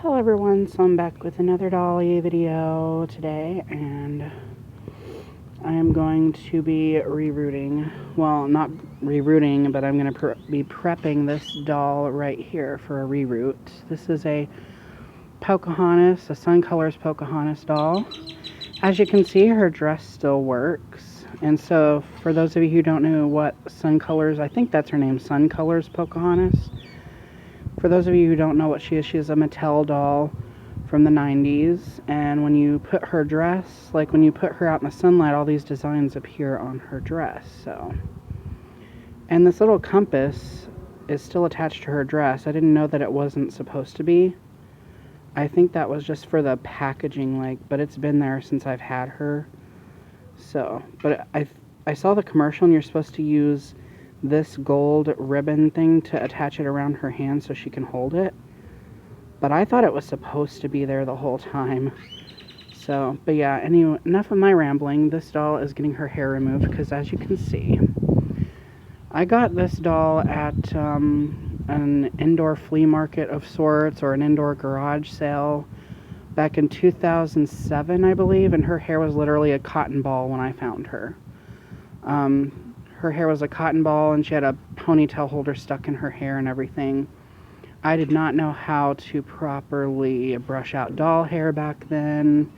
Hello everyone, so I'm back with another Dolly video today, and I am going to be rerooting, well, not rerooting, but I'm going to be prepping this doll right here for a reroot. This is a Pocahontas, a Sun Colors Pocahontas doll. As you can see, her dress still works, and so for those of you who don't know what Sun Colors, I think that's her name, Sun Colors Pocahontas. For those of you who don't know what she is a Mattel doll from the 90s, and when you put her dress, like when you put her out in the sunlight, all these designs appear on her dress, so. And this little compass is still attached to her dress. I didn't know that it wasn't supposed to be. I think that was just for the packaging, but it's been there since I've had her. So, but I saw the commercial, and you're supposed to use this gold ribbon thing to attach it around her hand so she can hold it, but I thought it was supposed to be there the whole time. So, but yeah, anyway, enough of my rambling. This doll is getting her hair removed because, as you can see, I got this doll at an indoor flea market of sorts, or an indoor garage sale back in 2007, I believe, and her hair was literally a cotton ball when I found her. Her hair was a cotton ball, and she had a ponytail holder stuck in her hair and everything. I did not know how to properly brush out doll hair back then.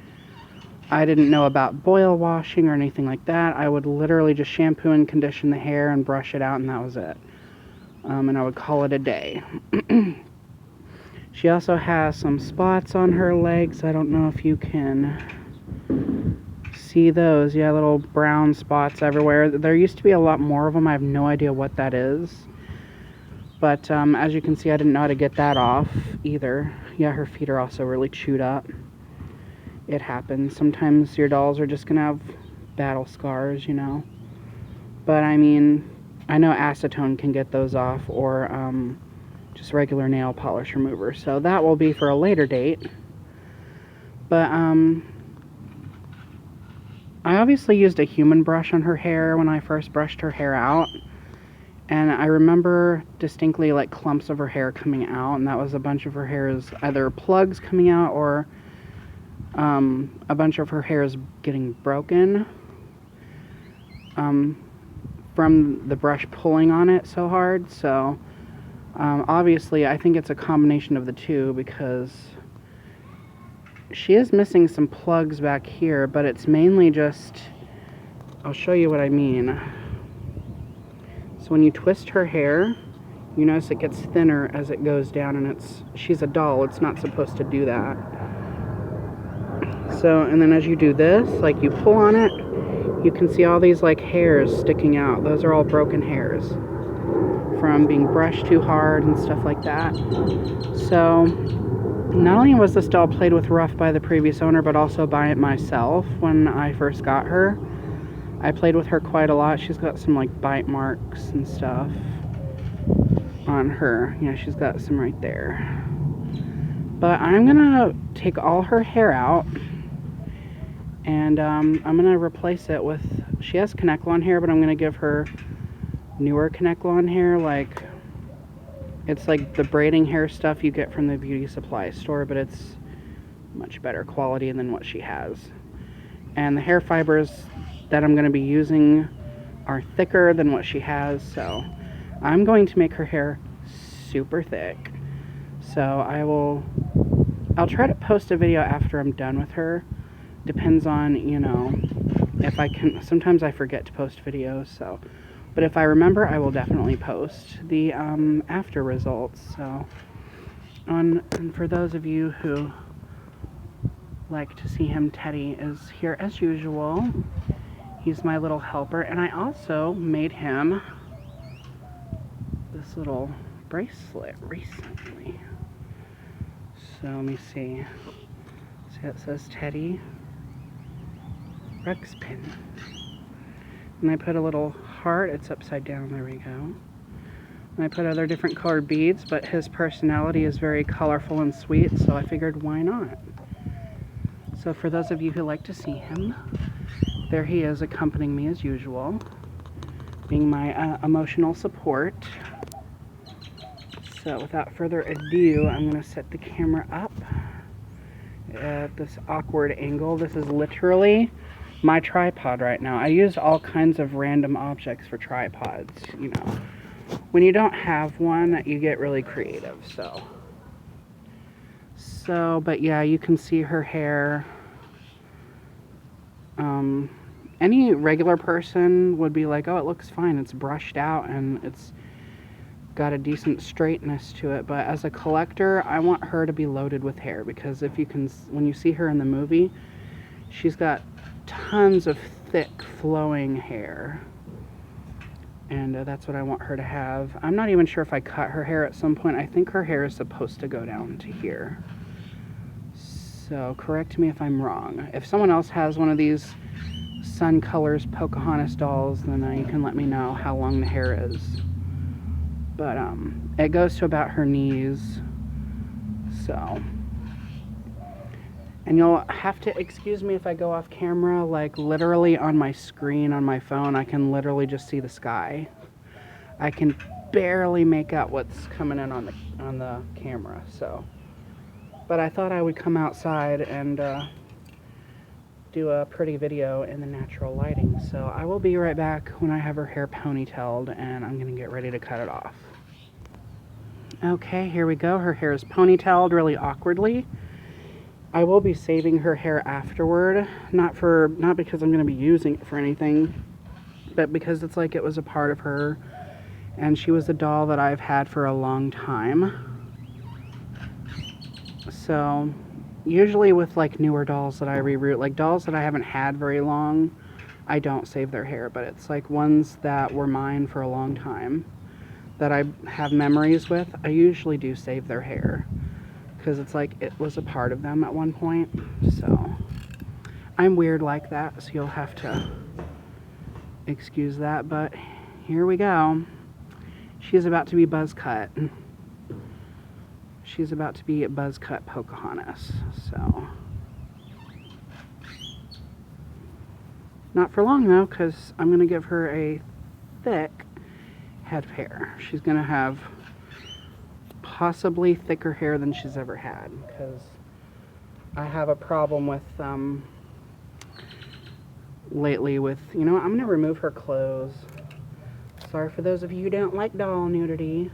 I didn't know about boil washing or anything like that. I would literally just shampoo and condition the hair and brush it out, and that was it. And I would call it a day. She also has some spots on her legs. I don't know if you can see those. Yeah, little brown spots everywhere. There used to be a lot more of them. I have no idea what that is, but as you can see, I didn't know how to get that off either. Yeah, her feet are also really chewed up. It happens. Sometimes your dolls are just gonna have battle scars, you know, but I mean, I know acetone can get those off, or just regular nail polish remover, so that will be for a later date. But I obviously used a human brush on her hair when I first brushed her hair out, and I remember distinctly like clumps of her hair coming out, and that was a bunch of her hairs, either plugs coming out or a bunch of her hairs getting broken from the brush pulling on it so hard. So obviously I think it's a combination of the two, because she is missing some plugs back here, but it's mainly just, I'll show you what I mean. So when you twist her hair, you notice it gets thinner as it goes down, and she's a doll, it's not supposed to do that. So, and then as you do this, like you pull on it, you can see all these like hairs sticking out. Those are all broken hairs from being brushed too hard and stuff like that. So not only was this doll played with rough by the previous owner, but also by myself when I first got her. I played with her quite a lot. She's got some like bite marks and stuff on her. Yeah, she's got some right there. But I'm gonna take all her hair out, and I'm gonna replace it with, she has Connect-Lawn hair, but I'm gonna give her newer Connect-Lawn hair, like, it's like the braiding hair stuff you get from the beauty supply store, but it's much better quality than what she has. And the hair fibers that I'm going to be using are thicker than what she has, so I'm going to make her hair super thick. So I'll try to post a video after I'm done with her. Depends on, you know, if I can. Sometimes I forget to post videos, so. But if I remember, I will definitely post the after results. So, and for those of you who like to see him, Teddy is here as usual. He's my little helper, and I also made him this little bracelet recently. So let me see. See, it says Teddy Ruxpin. And I put a little heart, it's upside down, there we go. And I put other different colored beads, but his personality is very colorful and sweet, so I figured why not. So for those of you who like to see him, there he is accompanying me as usual, being my emotional support. So without further ado, I'm going to set the camera up at this awkward angle. This is literally my tripod right now. I use all kinds of random objects for tripods, you know. When you don't have one, you get really creative, but yeah, you can see her hair. Any regular person would be like, oh, it looks fine, it's brushed out and it's got a decent straightness to it. But as a collector, I want her to be loaded with hair, because if you can, when you see her in the movie, she's got tons of thick flowing hair, and that's what I want her to have. I'm not even sure if I cut her hair at some point. I think her hair is supposed to go down to here, so correct me if I'm wrong. If someone else has one of these Sun Colors Pocahontas dolls, then you can let me know how long the hair is. But it goes to about her knees, so. And you'll have to excuse me if I go off camera. Like, literally on my screen on my phone, I can literally just see the sky. I can barely make out what's coming in on the camera, so. But I thought I would come outside and do a pretty video in the natural lighting. So I will be right back when I have her hair ponytailed, and I'm gonna get ready to cut it off. Okay, here we go. Her hair is ponytailed really awkwardly. I will be saving her hair afterward, not because I'm gonna be using it for anything, but because it's like it was a part of her, and she was a doll that I've had for a long time. So usually with like newer dolls that I reroot, like dolls that I haven't had very long, I don't save their hair. But it's like ones that were mine for a long time that I have memories with, I usually do save their hair, because it's like it was a part of them at one point. So I'm weird like that, so you'll have to excuse that. But here we go. She's about to be buzz cut. She's about to be buzz cut Pocahontas, so. Not for long though, because I'm going to give her a thick head of hair. She's going to have possibly thicker hair than she's ever had, because I have a problem with, lately with, you know what, I'm going to remove her clothes. Sorry for those of you who don't like doll nudity.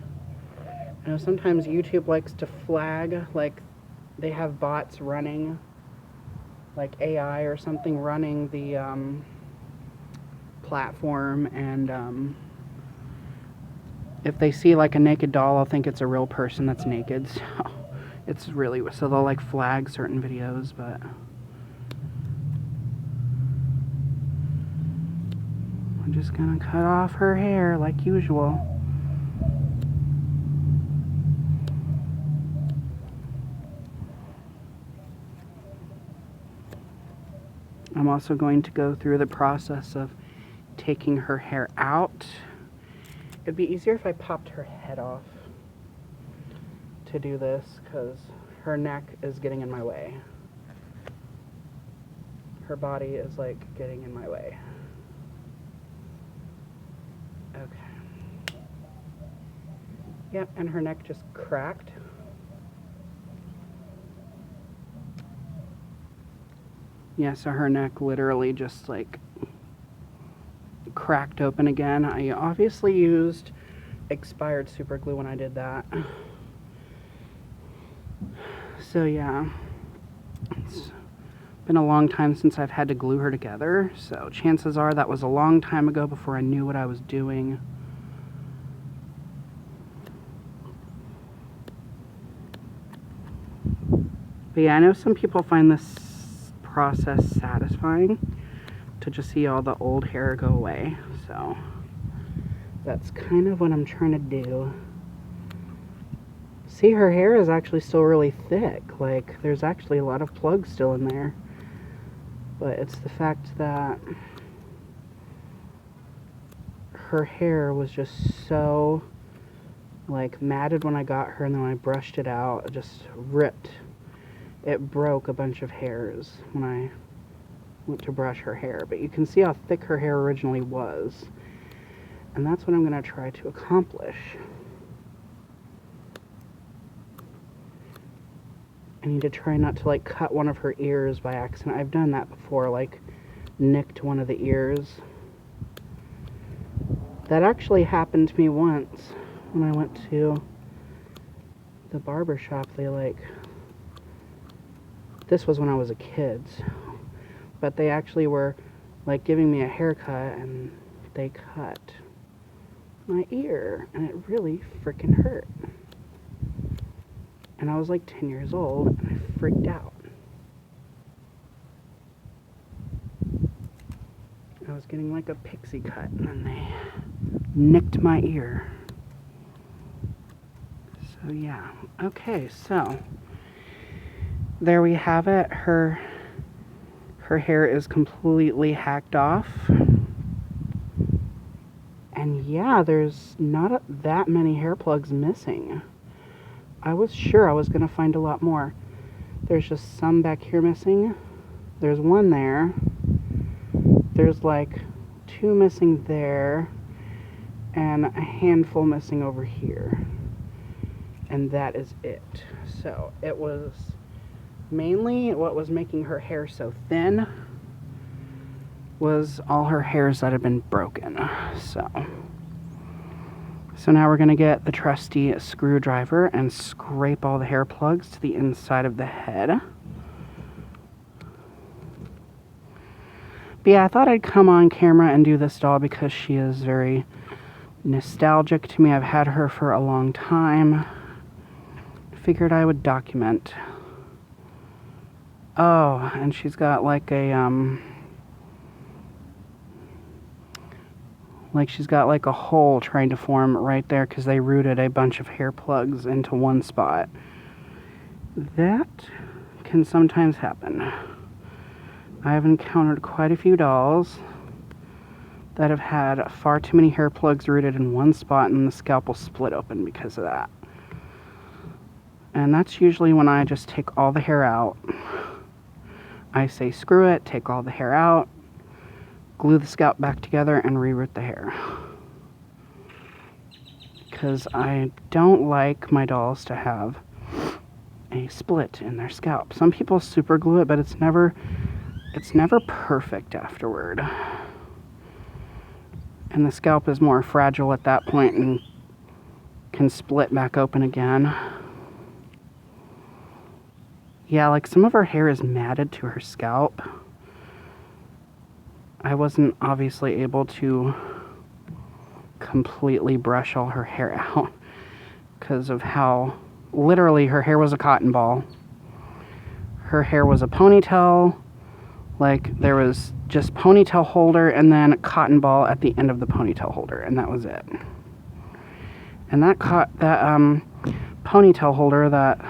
I know sometimes YouTube likes to flag, like they have bots running, like AI or something running the platform, and if they see like a naked doll, I'll think it's a real person that's naked. So it's really, so they'll like flag certain videos. But I'm just gonna cut off her hair like usual. I'm also going to go through the process of taking her hair out. It'd be easier if I popped her head off to do this, because her neck is getting in my way. Her body is like getting in my way. Okay. Yep, and her neck just cracked. Yeah, so her neck literally just like cracked open again. I obviously used expired super glue when I did that. So yeah, it's been a long time since I've had to glue her together, so chances are that was a long time ago before I knew what I was doing. But yeah, I know some people find this process satisfying, to just see all the old hair go away, so that's kind of what I'm trying to do. See, her hair is actually still really thick, like there's actually a lot of plugs still in there, but it's the fact that her hair was just so like matted when I got her, and then when I brushed it out, it just ripped. It broke a bunch of hairs when I went to brush her hair, but you can see how thick her hair originally was, and that's what I'm going to try to accomplish. I need to try not to like cut one of her ears by accident. I've done that before, like nicked one of the ears. That actually happened to me once when I went to the barber shop. This was when I was a kid, but they actually were like giving me a haircut and they cut my ear and it really freaking hurt. And I was like 10 years old and I freaked out. I was getting like a pixie cut and then they nicked my ear. So yeah, okay, so there we have it. Her hair is completely hacked off. And yeah, there's not that many hair plugs missing. I was sure I was going to find a lot more. There's just some back here missing. There's one there. There's like 2 missing there. And a handful missing over here. And that is it. So it was mainly what was making her hair so thin was all her hairs that had been broken. So now we're going to get the trusty screwdriver and scrape all the hair plugs to the inside of the head. But yeah, I thought I'd come on camera and do this doll because she is very nostalgic to me. I've had her for a long time. Figured I would document. Oh, and she's got like a she's got like a hole trying to form right there because they rooted a bunch of hair plugs into one spot. That can sometimes happen. I have encountered quite a few dolls that have had far too many hair plugs rooted in one spot and the scalp will split open because of that. And that's usually when I just take all the hair out. I say screw it, take all the hair out, glue the scalp back together, and reroot the hair. Because I don't like my dolls to have a split in their scalp. Some people super glue it, but it's never perfect afterward. And the scalp is more fragile at that point and can split back open again. Yeah, like some of her hair is matted to her scalp. I wasn't obviously able to completely brush all her hair out because of how literally her hair was a cotton ball. Her hair was a ponytail. Like there was just ponytail holder and then cotton ball at the end of the ponytail holder, and that was it. And that ponytail holder, that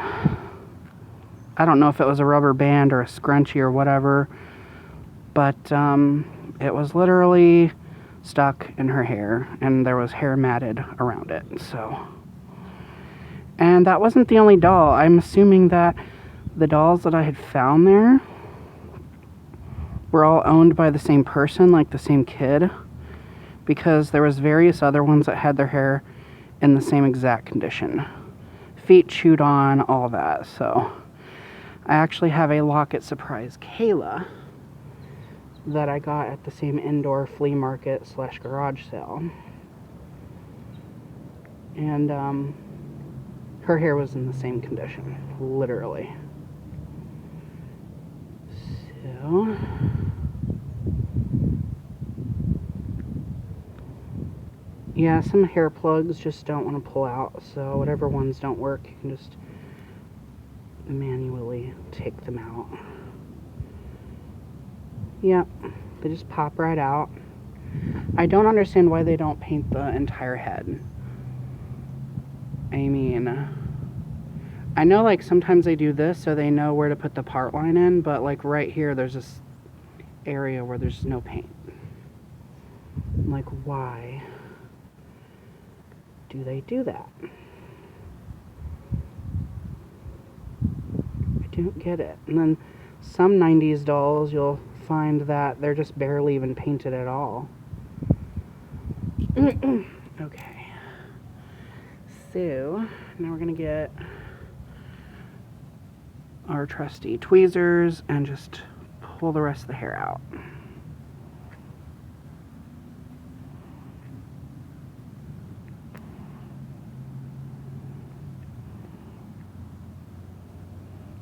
I don't know if it was a rubber band or a scrunchie or whatever, but it was literally stuck in her hair and there was hair matted around it. So, and that wasn't the only doll. I'm assuming that the dolls that I had found there were all owned by the same person, like the same kid, because there was various other ones that had their hair in the same exact condition. Feet chewed on, all that. So I actually have a Locket Surprise Kayla that I got at the same indoor flea market / garage sale. And her hair was in the same condition, literally. So yeah, some hair plugs just don't want to pull out, so whatever ones don't work, you can just manually take them out. Yep, they just pop right out. I don't understand why they don't paint the entire head. I mean, I know like sometimes they do this so they know where to put the part line in, but like right here there's this area where there's no paint. Like, why do they do that? I don't get it. And then some 90s dolls, you'll find that they're just barely even painted at all. Okay. So, now we're going to get our trusty tweezers and just pull the rest of the hair out.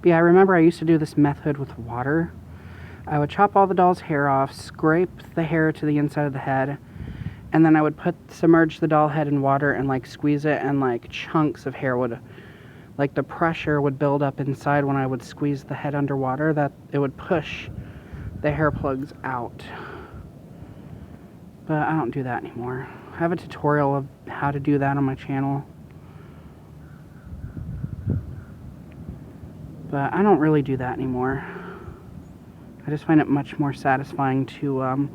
But yeah, I remember I used to do this method with water. I would chop all the doll's hair off, scrape the hair to the inside of the head, and then I would submerge the doll head in water and like squeeze it, and like chunks of hair would, like the pressure would build up inside when I would squeeze the head underwater, that it would push the hair plugs out. But I don't do that anymore. I have a tutorial of how to do that on my channel. But I don't really do that anymore. I just find it much more satisfying to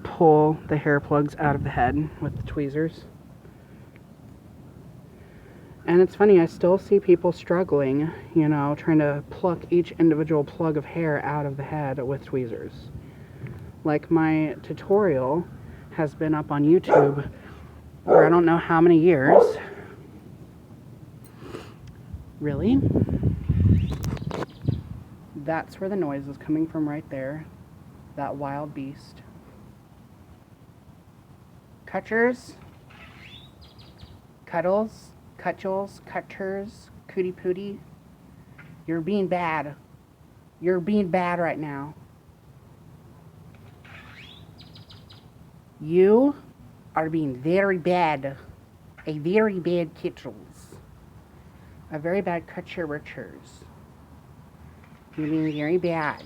pull the hair plugs out of the head with the tweezers. And it's funny, I still see people struggling, you know, trying to pluck each individual plug of hair out of the head with tweezers. Like, my tutorial has been up on YouTube for I don't know how many years. Really? That's where the noise is coming from, right there. That wild beast. Cutchers, Cuddles, Cutchels, Cutters, Cootie Pootie. You're being bad. You're being bad right now. You are being very bad. A very bad Kitchels. A very bad Cutcher Richers. You're being very bad.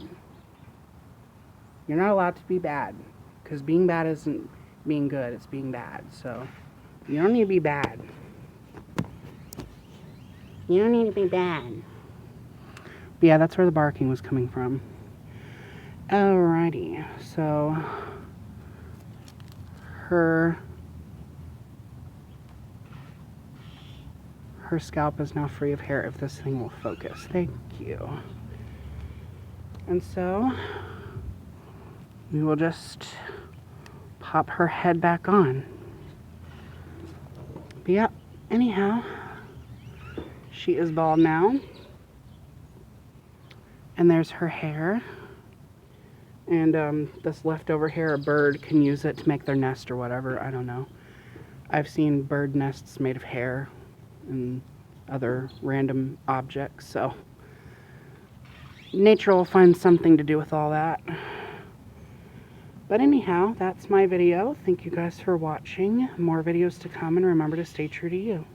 You're not allowed to be bad, because being bad isn't being good, it's being bad. So you don't need to be bad. You don't need to be bad. But yeah, that's where the barking was coming from. Alrighty, so her scalp is now free of hair, if this thing will focus. Thank you. And so we will just pop her head back on. But yeah, anyhow, she is bald now. And there's her hair. And this leftover hair, a bird can use it to make their nest or whatever. I don't know. I've seen bird nests made of hair and other random objects, so nature will find something to do with all that. But anyhow, that's my video. Thank you guys for watching. More videos to come, and remember to stay true to you.